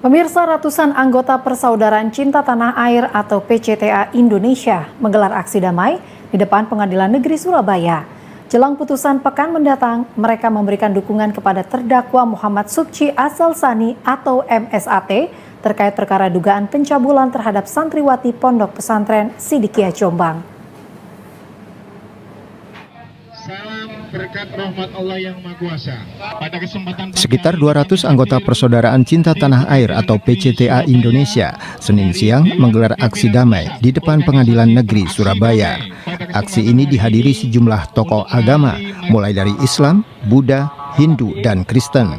Pemirsa, ratusan anggota Persaudaraan Cinta Tanah Air atau PCTA Indonesia menggelar aksi damai di depan Pengadilan Negeri Surabaya. Jelang putusan pekan mendatang, mereka memberikan dukungan kepada terdakwa Muhammad Subhi Asal Sani atau MSAT terkait perkara dugaan pencabulan terhadap santriwati Pondok Pesantren Sidikiyah Jombang. Berkat rahmat Allah yang Maha Kuasa. Pada kesempatan sekitar 200 anggota Persaudaraan Cinta Tanah Air atau PCTA Indonesia Senin siang menggelar aksi damai di depan Pengadilan Negeri Surabaya. Aksi ini dihadiri sejumlah tokoh agama mulai dari Islam, Buddha, Hindu, dan Kristen.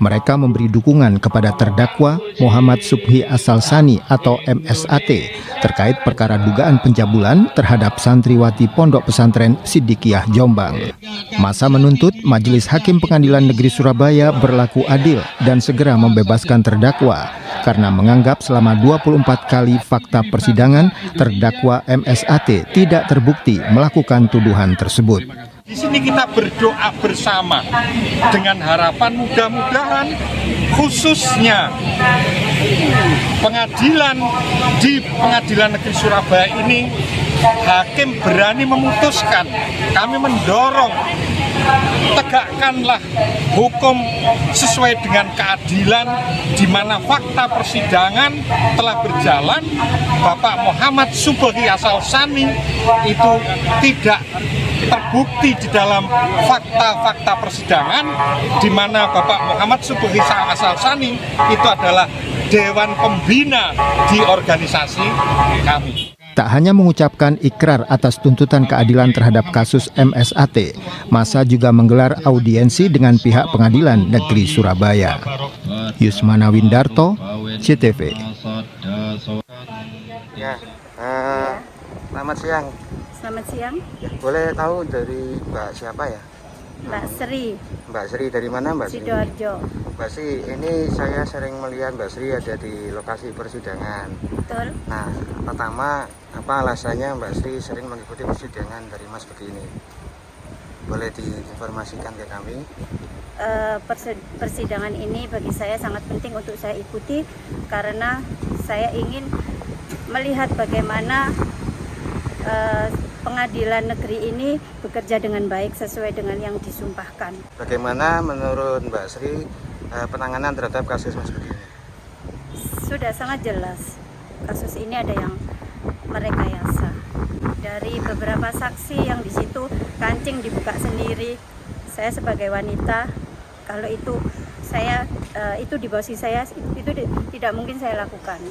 Mereka memberi dukungan kepada terdakwa Muhammad Subhi Asal Sani atau MSAT terkait perkara dugaan pencabulan terhadap santriwati Pondok Pesantren Sidikiyah Jombang. Masa menuntut Majelis Hakim Pengadilan Negeri Surabaya berlaku adil dan segera membebaskan terdakwa karena menganggap selama 24 kali fakta persidangan terdakwa MSAT tidak terbukti melakukan tuduhan tersebut. Di sini kita berdoa bersama dengan harapan mudah-mudahan khususnya pengadilan di Pengadilan Negeri Surabaya ini hakim berani memutuskan. Kami mendorong tegakkanlah hukum sesuai dengan keadilan di mana fakta persidangan telah berjalan. Bapak Muhammad Subhi Asal Sani itu tidak terbukti di dalam fakta-fakta persidangan di mana Bapak Muhammad Subhi Asal Sani itu adalah Dewan Pembina di organisasi kami. Tak hanya mengucapkan ikrar atas tuntutan keadilan terhadap kasus MSAT, massa juga menggelar audiensi dengan pihak Pengadilan Negeri Surabaya. Yusmana Windarto, CTV. Ya, selamat siang. Selamat siang. Ya, boleh tahu dari Mbak siapa ya? Mbak Sri. Mbak Sri dari mana Mbak Sri? Sidoarjo. Mbak Sri, ini saya sering melihat Mbak Sri ada di lokasi persidangan. Betul. Nah, pertama apa alasannya Mbak Sri sering mengikuti persidangan dari Mas begini? Boleh diinformasikan ke kami? Persidangan ini bagi saya sangat penting untuk saya ikuti karena saya ingin melihat bagaimana pengadilan negeri ini bekerja dengan baik sesuai dengan yang disumpahkan. Bagaimana menurut Mbak Sri penanganan terhadap kasus Mas begini? Sudah sangat jelas, kasus ini ada yang merekayasa. Dari beberapa saksi yang di situ kancing dibuka sendiri. Saya sebagai wanita, kalau itu saya itu di posisi saya itu tidak mungkin saya lakukan.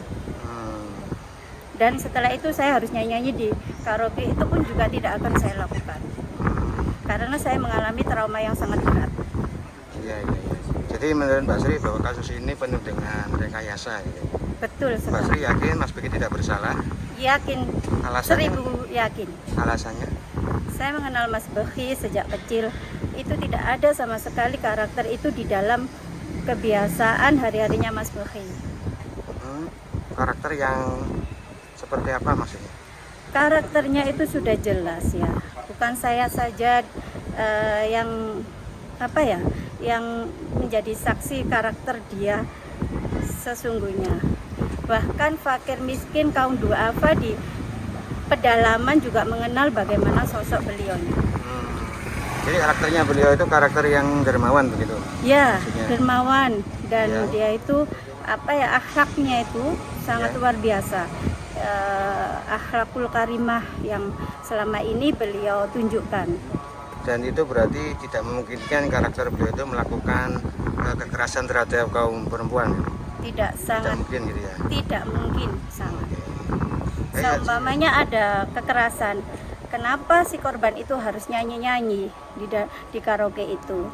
Dan setelah itu saya harus nyanyi-nyanyi di karaoke, itu pun juga tidak akan saya lakukan. Karena saya mengalami trauma yang sangat berat. Iya. Jadi menurut Mbak Sri bahwa kasus ini penuh dengan rekayasa. Gitu. Betul sekali. Mbak Sri yakin Mas Beki tidak bersalah? Yakin. Alasannya? 1000 yakin. Alasannya? Saya mengenal Mas Beki sejak kecil. Itu tidak ada sama sekali karakter itu di dalam kebiasaan hari-harinya Mas Beki. Karakter yang seperti apa maksudnya? Karakternya itu sudah jelas ya. Bukan saya saja yang menjadi saksi karakter dia sesungguhnya. Bahkan fakir miskin kaum duafa di pedalaman juga mengenal bagaimana sosok beliau. Jadi karakternya beliau itu karakter yang dermawan begitu? Ya, maksudnya. Dermawan dan Ya. dia itu akhlaknya itu sangat luar biasa. Akhlakul karimah yang selama ini beliau tunjukkan. Dan itu berarti tidak memungkinkan karakter beliau itu melakukan kekerasan terhadap kaum perempuan? Tidak sangat. Tidak mungkin gitu ya? Tidak mungkin sangat. Seumpamanya ada kekerasan, kenapa si korban itu harus nyanyi-nyanyi di karaoke itu?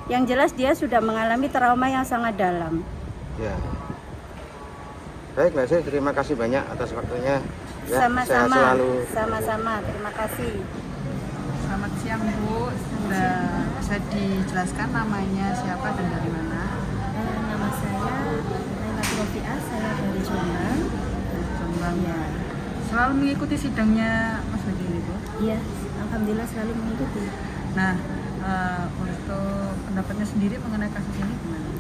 Yang jelas dia sudah mengalami trauma yang sangat dalam. Ya. Baik Mbak Sri, terima kasih banyak atas waktunya. Ya, Sama-sama. sehat selalu. Sama-sama. Terima kasih. Selamat siang Bu, sudah bisa dijelaskan namanya siapa dan dari mana? Nama saya Laila Rofiah, saya dari Jombang. Jombang. Ya. Selalu mengikuti sidangnya Mas Beki ini Bu? Iya, alhamdulillah selalu mengikuti. Nah, untuk pendapatnya sendiri mengenai kasus ini gimana?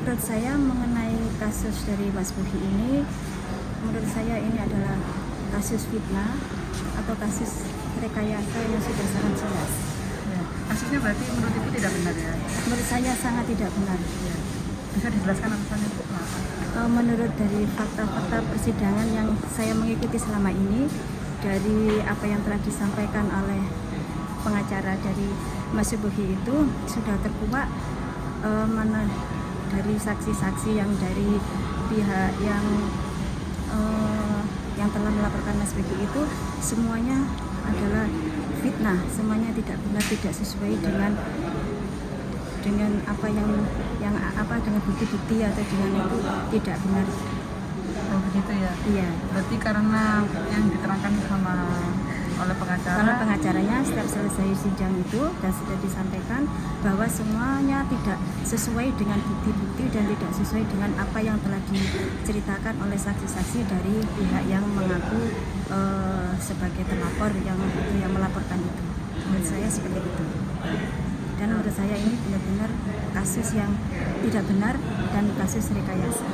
Menurut saya mengenai kasus dari Mas Buhi ini, menurut saya ini adalah kasus fitnah atau kasus rekayasa yang sudah sangat jelas. Ya. Kasusnya berarti menurut Ibu tidak benar ya? Menurut saya sangat tidak benar. Ya. Bisa dijelaskan alasannya Bu? Menurut dari fakta-fakta persidangan yang saya mengikuti selama ini, dari apa yang telah disampaikan oleh pengacara dari Mas Buhi itu sudah terkuak mana dari saksi-saksi yang dari pihak yang telah melaporkan Mas Buhi itu semuanya adalah fitnah, semuanya tidak benar, tidak sesuai dengan apa yang dengan bukti-bukti atau dengan itu tidak benar. Oh begitu ya? Iya. Berarti karena yang diterangkan oleh pengacara. Karena pengacaranya setiap selesai sidang itu dan sudah disampaikan bahwa semuanya tidak sesuai dengan bukti-bukti dan tidak sesuai dengan apa yang telah diceritakan oleh saksi-saksi dari pihak yang mengaku sebagai terlapor yang melaporkan itu. Menurut saya seperti itu. Dan menurut saya ini benar-benar kasus yang tidak benar dan kasus rekayasa.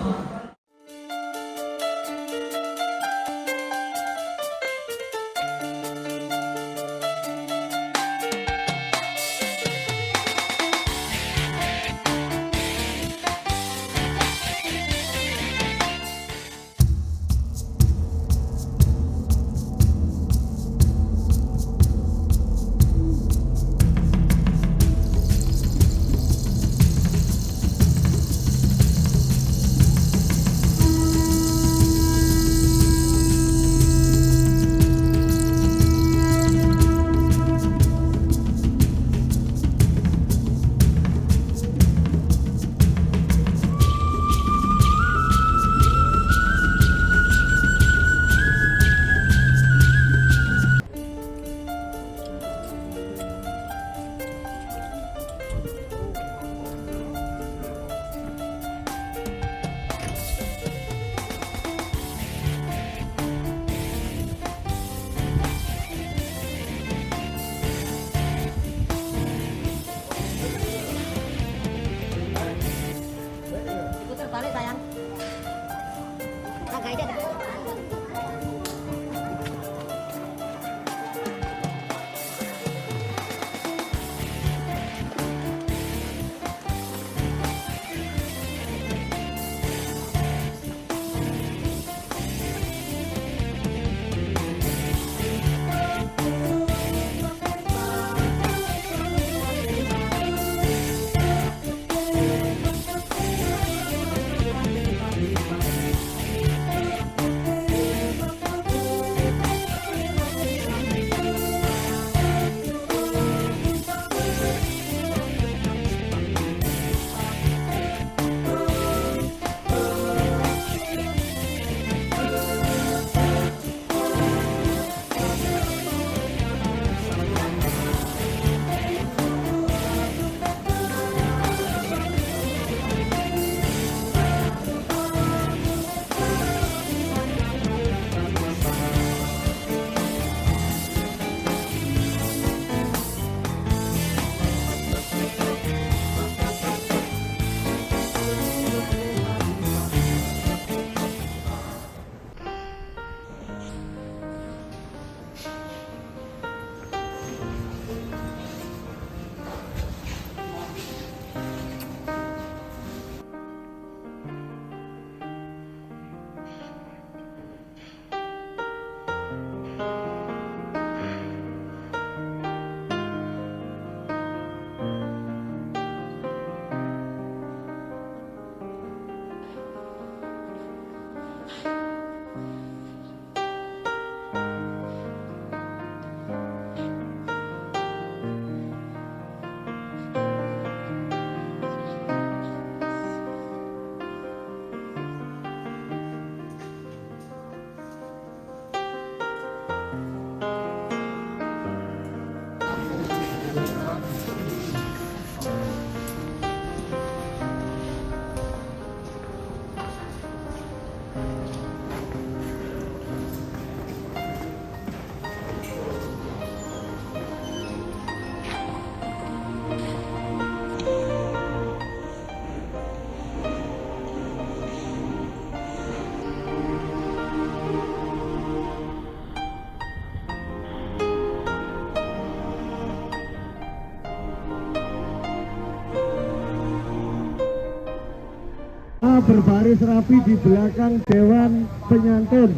Berbaris rapi di belakang Dewan Penyantun.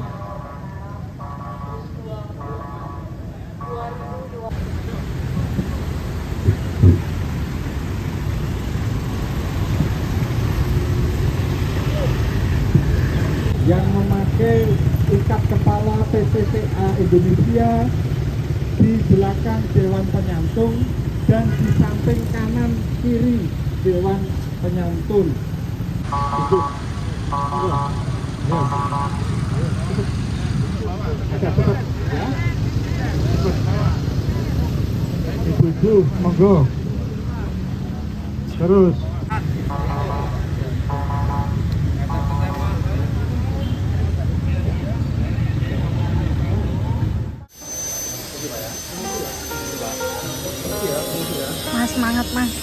Yang memakai ikat kepala PCTA Indonesia di belakang Dewan Penyantun dan di samping kanan kiri Dewan Penyantun. Itu. Agak cepat ya. Ibu-ibu, monggo. Terus. Mas, semangat Mas.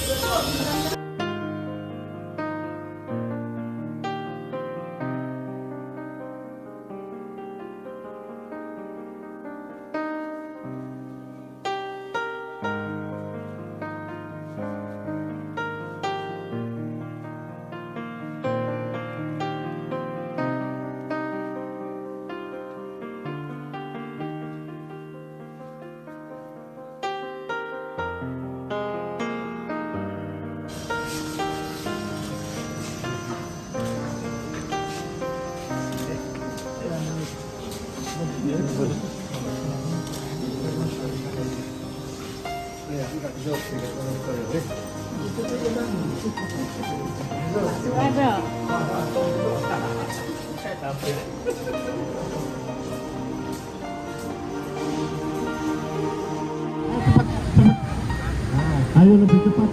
Ayo lebih cepat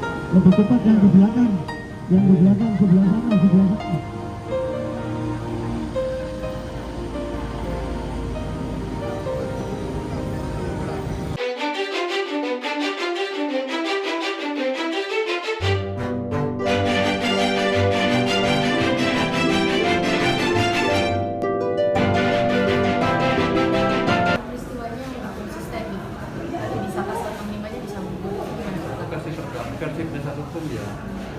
yang di belakang, sebelah sana. Versi penasihat hukum ya.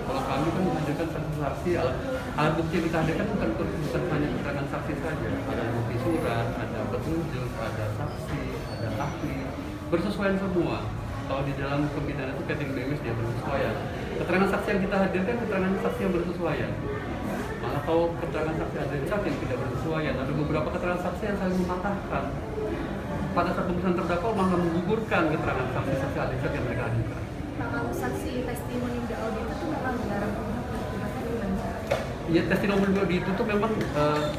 Kalau kami kan menghadirkan saksi, alat bukti yang kita hadirkan bukan hanya keterangan saksi saja. Ada bukti surat, ada petunjuk, ada saksi, ada ahli, bersesuaian semua. Kalau di dalam pembinaan itu Keting BMS dia bersesuaian. Keterangan saksi yang kita hadirkan keterangan saksi yang bersesuaian. Malah kalau keterangan saksi ada saksi yang tidak bersesuaian, ada beberapa keterangan saksi yang saling mematahkan. Pada saat pemeriksaan terdakwa malah menggugurkan keterangan saksi-saksi advokat yang mereka hadirkan. Nah, kalau saksi testimoni di audit itu memang dilarang ya, testimoni di itu tuh memang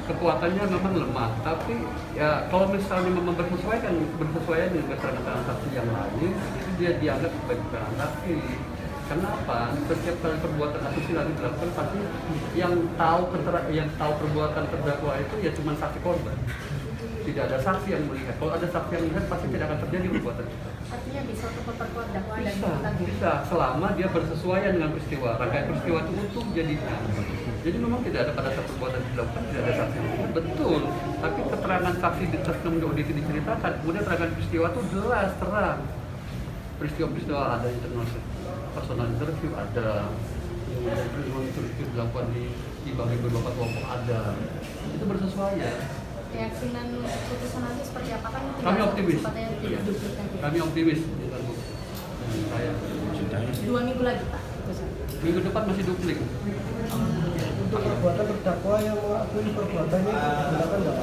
kekuatannya memang lemah, tapi ya kalau misalnya memang bersesuaian dengan keterangan saksi yang lain, itu dia dianggap sebagai keterangan saksi. Kenapa? Setiap kali perbuatan asusila dilakukan pasti yang tahu perbuatan terdakwa itu ya cuma saksi korban. Tidak ada saksi yang melihat. Kalau ada saksi yang melihat pasti tidak akan terjadi perbuatan itu. Artinya bisa untuk memperkuat dakwaan dan bisa, selama dia bersesuaian dengan peristiwa. Rangkaian peristiwa itu utuh jadinya. Jadi memang tidak ada pada saat perbuatan dilakukan tidak ada saksi yang melihat. Betul. Tapi keterangan saksi di testimoni audit diceritakan. Kemudian rangkaian peristiwa itu jelas terang. Peristiwa-peristiwa ada internal personal interview ada. Kemudian interview dilakukan di bagi beberapa kelompok ada. Itu bersesuaian. Keyakinan putusan nanti seperti apa kan? Kami optimis. Iya. Kami optimis. Saya. 2 minggu lagi Pak. Minggu depan masih duplik. Untuk perbuatan terdakwa yang mengakui perbuatannya silakan Pak.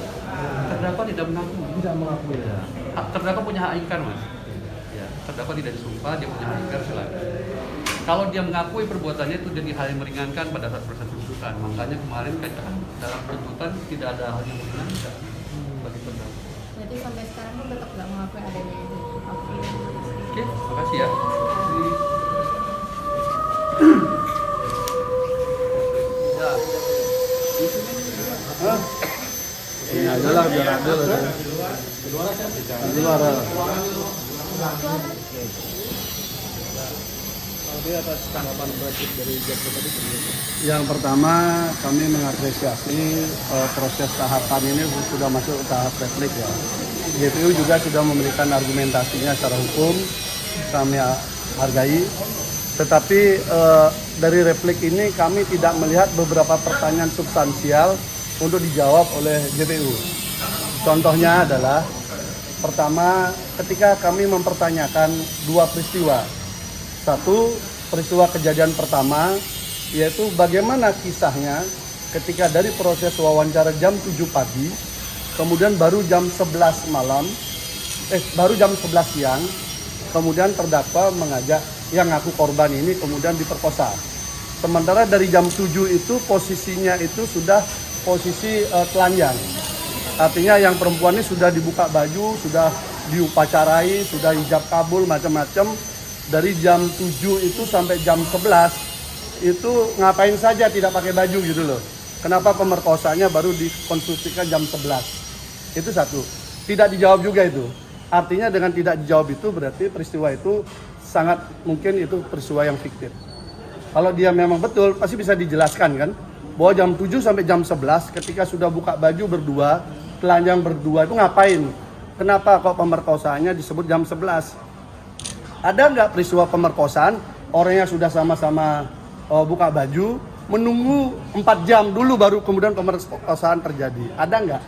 Terdakwa tidak mengakui. Tidak mengakui ya. Terdakwa punya hak ingkar Mas. Ya, terdakwa tidak disumpah, dia punya hak ingkar silakan. Kalau dia mengakui perbuatannya itu jadi hal yang meringankan pada saat proses tuntutan. Makanya kemarin kan dalam tuntutan tidak ada hal yang meringankan bagi terdakwa. Jadi sampai sekarang pun tetap nggak mengakui adanya ini. Oke, makasih ya. Ini aja lah biar adil. Luar. Atas tanggapan berikut dari jaksa tadi. Yang pertama kami mengapresiasi proses tahapan ini sudah masuk tahap replik ya. GPU juga sudah memberikan argumentasinya secara hukum, kami hargai. Tetapi dari replik ini kami tidak melihat beberapa pertanyaan substansial untuk dijawab oleh JPU. Contohnya adalah, pertama, ketika kami mempertanyakan dua peristiwa. Satu, peristiwa kejadian pertama, yaitu bagaimana kisahnya ketika dari proses wawancara jam 7 pagi, kemudian baru jam 11 siang, kemudian terdakwa mengajak yang ngaku korban ini kemudian diperkosa. Sementara dari jam 7 itu posisinya itu sudah posisi telanjang. Artinya yang perempuan ini sudah dibuka baju, sudah diupacarai, sudah hijab kabul, macam-macam. Dari jam 7 itu sampai jam 11, itu ngapain saja tidak pakai baju gitu loh. Kenapa pemerkosanya baru dikonstruksikan jam 11? Itu satu. Tidak dijawab juga itu. Artinya dengan tidak dijawab itu berarti peristiwa itu sangat mungkin itu peristiwa yang fiktif. Kalau dia memang betul, pasti bisa dijelaskan kan, bahwa jam 7 sampai jam 11 ketika sudah buka baju berdua, telanjang berdua itu ngapain? Kenapa kok pemerkosaannya disebut jam 11? Ada nggak peristiwa pemerkosaan, orangnya sudah sama-sama buka baju, menunggu 4 jam dulu baru kemudian pemerkosaan terjadi? Ada nggak?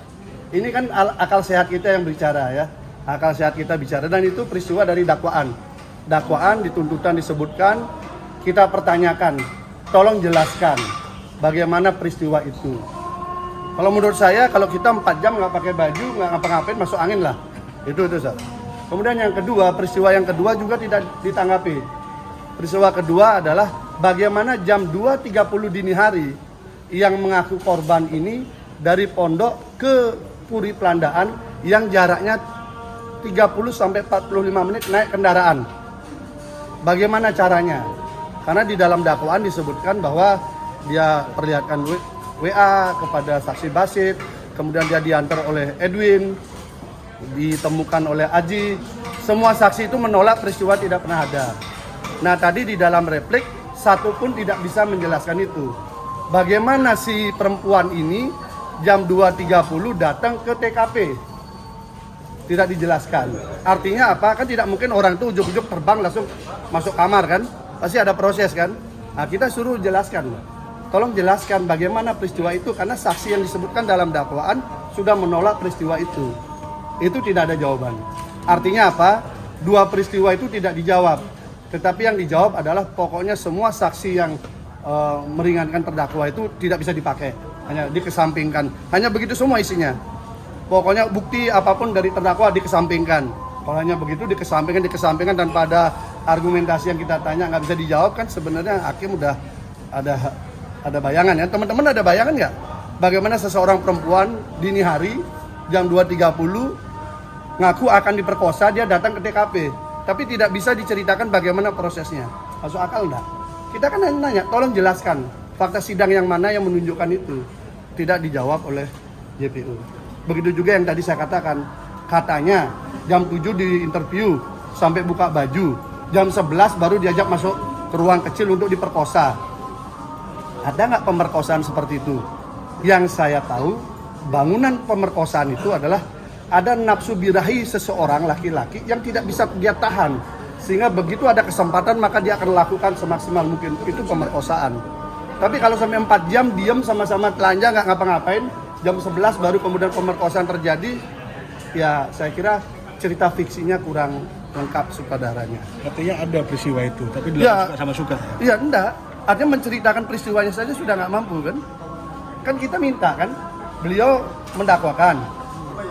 Ini kan akal sehat kita yang bicara ya. Akal sehat kita bicara, dan itu peristiwa dari dakwaan. Dakwaan di tuntutan disebutkan, kita pertanyakan, tolong jelaskan bagaimana peristiwa itu. Kalau menurut saya, kalau kita 4 jam nggak pakai baju, nggak ngapa-ngapain, masuk angin lah. Itu Sir. Kemudian yang kedua, peristiwa yang kedua juga tidak ditanggapi. Peristiwa kedua adalah bagaimana jam 2.30 dini hari yang mengaku korban ini dari pondok ke Puri Pelandaan yang jaraknya 30 sampai 45 menit naik kendaraan. Bagaimana caranya? Karena di dalam dakwaan disebutkan bahwa dia perlihatkan WA kepada saksi Basit, kemudian dia diantar oleh Edwin, ditemukan oleh Aji. Semua saksi itu menolak peristiwa tidak pernah ada. Nah, tadi di dalam replik satu pun tidak bisa menjelaskan itu. Bagaimana si perempuan ini jam 2.30 datang ke TKP? Tidak dijelaskan. Artinya apa? Kan tidak mungkin orang itu ujuk-ujuk terbang langsung masuk kamar kan? Pasti ada proses kan? Nah, kita suruh jelaskan. Tolong jelaskan bagaimana peristiwa itu, karena saksi yang disebutkan dalam dakwaan sudah menolak peristiwa itu. Itu tidak ada jawaban. Artinya apa? Dua peristiwa itu tidak dijawab. Tetapi yang dijawab adalah pokoknya semua saksi yang meringankan terdakwa itu tidak bisa dipakai. Hanya dikesampingkan. Hanya begitu semua isinya. Pokoknya bukti apapun dari terdakwa dikesampingkan. Kalau hanya begitu dikesampingkan dan pada argumentasi yang kita tanya nggak bisa dijawab, kan sebenarnya hakim udah ada bayangan ya. Teman-teman ada bayangan nggak? Bagaimana seseorang perempuan dini hari jam 2.30 ngaku akan diperkosa, dia datang ke TKP, tapi tidak bisa diceritakan bagaimana prosesnya. Masuk akal enggak? Kita kan nanya, tolong jelaskan fakta sidang yang mana yang menunjukkan itu. Tidak dijawab oleh JPU. Begitu juga yang tadi saya katakan, katanya jam 7 di interview sampai buka baju, jam 11 baru diajak masuk ke ruang kecil untuk diperkosa. Ada nggak pemerkosaan seperti itu? Yang saya tahu, bangunan pemerkosaan itu adalah ada nafsu birahi seseorang laki-laki yang tidak bisa dia tahan. Sehingga begitu ada kesempatan maka dia akan lakukan semaksimal mungkin. Itu pemerkosaan. Tapi kalau sampai 4 jam diam sama-sama telanjang nggak ngapa-ngapain, jam 11 baru kemudian pemerkosaan terjadi, ya saya kira cerita fiksinya kurang lengkap sutradaranya. Artinya ada peristiwa itu, tapi dilakukan sama suka. Iya, enggak. Artinya menceritakan peristiwanya saja sudah nggak mampu kan? Kan kita minta kan, beliau mendakwakan,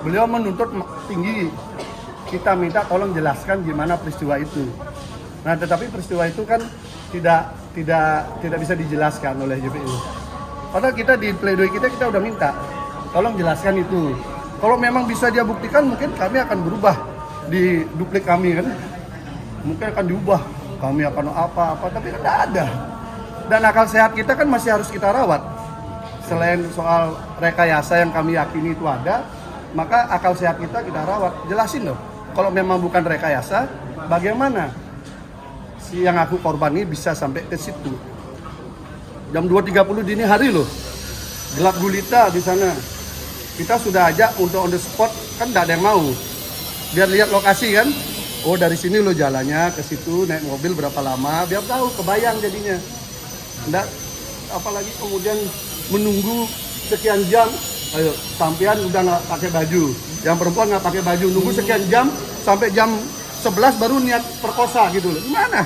beliau menuntut tinggi. Kita minta tolong jelaskan gimana peristiwa itu. Nah, tetapi peristiwa itu kan tidak bisa dijelaskan oleh JPU. Padahal kita di pledoi kita udah minta, tolong jelaskan itu. Kalau memang bisa dia buktikan, mungkin kami akan berubah di duplik kami kan. Mungkin akan diubah, kami akan apa-apa, tapi kan tidak ada. Dan akal sehat kita kan masih harus kita rawat. Selain soal rekayasa yang kami yakini itu ada, maka akal sehat kita rawat. Jelasin loh, kalau memang bukan rekayasa, bagaimana si yang aku korban ini bisa sampai ke situ? Jam 2.30 dini hari loh, gelap gulita di sana. Kita sudah ajak untuk on the spot, kan tidak ada yang mau. Biar lihat lokasi kan, oh dari sini lo jalannya ke situ, naik mobil berapa lama, biar tahu, kebayang jadinya. Nggak, apalagi kemudian menunggu sekian jam. Ayo, sampean udah nggak pakai baju, yang perempuan nggak pakai baju, nunggu sekian jam sampai jam 11 baru niat perkosa gitu loh. Gimana?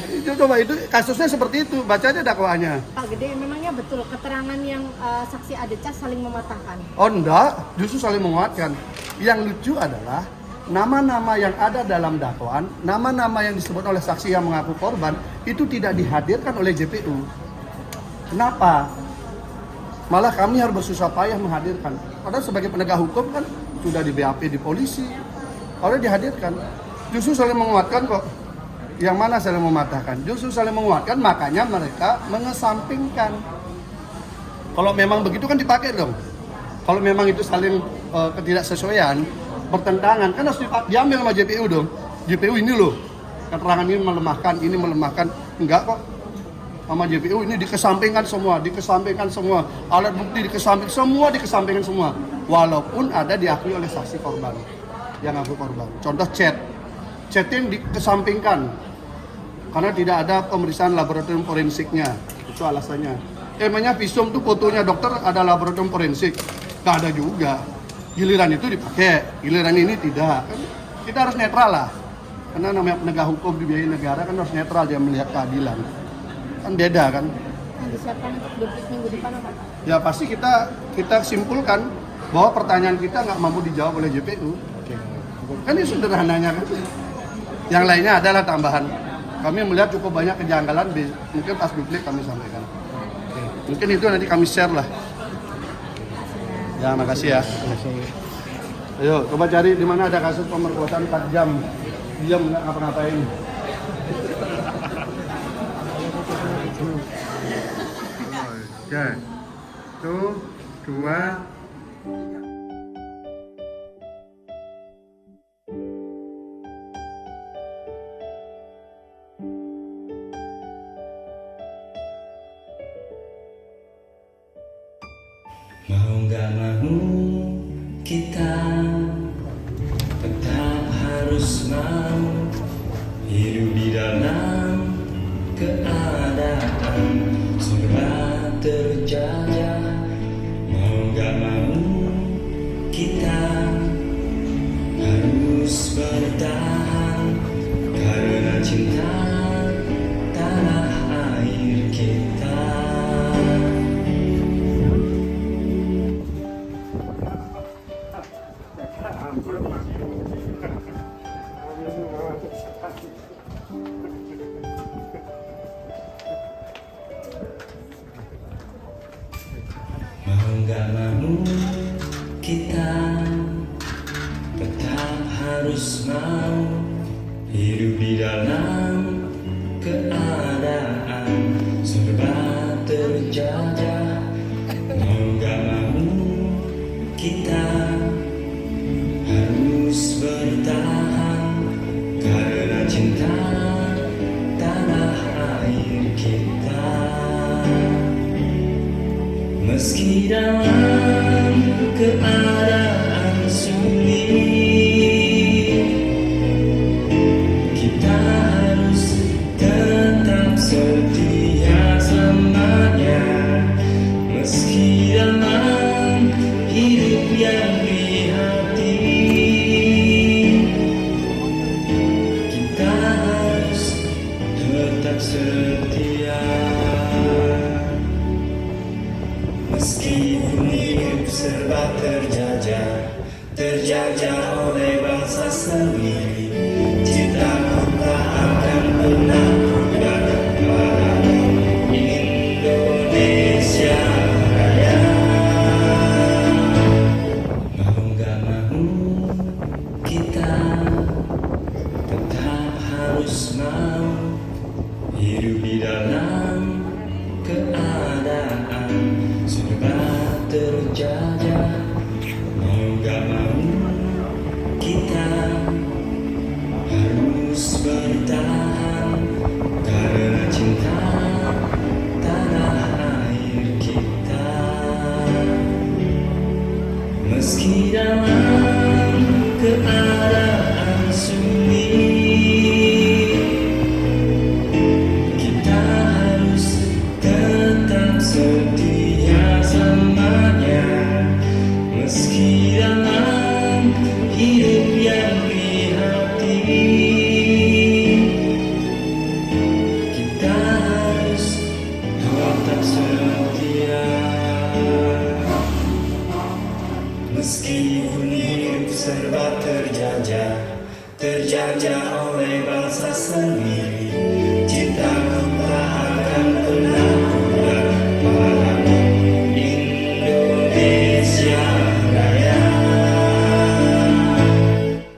Itu coba, itu kasusnya seperti itu, baca aja dakwaannya. Pak Gede, memangnya betul keterangan yang saksi Adecas saling mematahkan? Oh enggak, justru saling menguatkan. Yang lucu adalah nama-nama yang ada dalam dakwaan, nama-nama yang disebut oleh saksi yang mengaku korban itu tidak dihadirkan oleh JPU. Kenapa? Malah kami harus bersusah payah menghadirkan. Padahal sebagai penegak hukum kan sudah di BAP di polisi, oleh dihadirkan. Justru saling menguatkan kok. Yang mana saling mematahkan? Justru saling menguatkan, makanya mereka mengesampingkan. Kalau memang begitu kan dipakai dong. Kalau memang itu saling ketidaksesuaian, bertentangan, kan harus diambil sama JPU dong. JPU ini loh, keterangan ini melemahkan. Enggak kok. Sama JPU ini dikesampingkan semua, alat bukti dikesampingkan semua, walaupun ada diakui oleh saksi korban yang ngaku korban. Contoh chatting dikesampingkan karena tidak ada pemeriksaan laboratorium forensiknya, itu alasannya. Emangnya visum tuh fotonya dokter ada laboratorium forensik? Gak ada juga. Giliran itu dipakai, giliran ini tidak. Kan kita harus netral lah, karena namanya penegak hukum dibiayai negara kan harus netral dia melihat keadilan. Kan beda kan. Yang disiapkan untuk duplik minggu depan apa Pak? Ya pasti kita simpulkan bahwa pertanyaan kita nggak mampu dijawab oleh JPU. Kan ini sederhananya kan. Yang lainnya adalah tambahan. Kami melihat cukup banyak kejanggalan, mungkin pas duplik kami sampaikan. Mungkin itu nanti kami share lah. Ya makasih ya. Ayo coba cari di mana ada kasus pemerkosaan 4 jam. Diam nggak ngapa-ngapain. Ya, 1, 2. Mau gak mau kita tetap harus mau hidup di dalam keadaan serba terjajah. Mau gak mau kita harus bertahan karena cinta tanah air kita. Mau gak mau kita tetap harus mau hidup di dalam keadaan serba terjajah. Mau gak mau kita harus bertahan karena cinta tanah air kita. Meski dalam keadaan sulit, kita harus tetap setia selamanya. Meski dalam hidup yang prihatin, kita harus tetap setia. Meskipun hidup serba terjajah oleh bangsa sendiri, cintaku tak akan pernah pudar kepada Indonesia Raya. Mau gak mau kita tetap harus mau hidup di dalam keadaan serba terjajah. Mau gak mau kita setia selamanya, meski dalam hidup yang prihatin. Kita harus tetap setia, meskipun hidup serba terjajah oleh bangsa sendiri.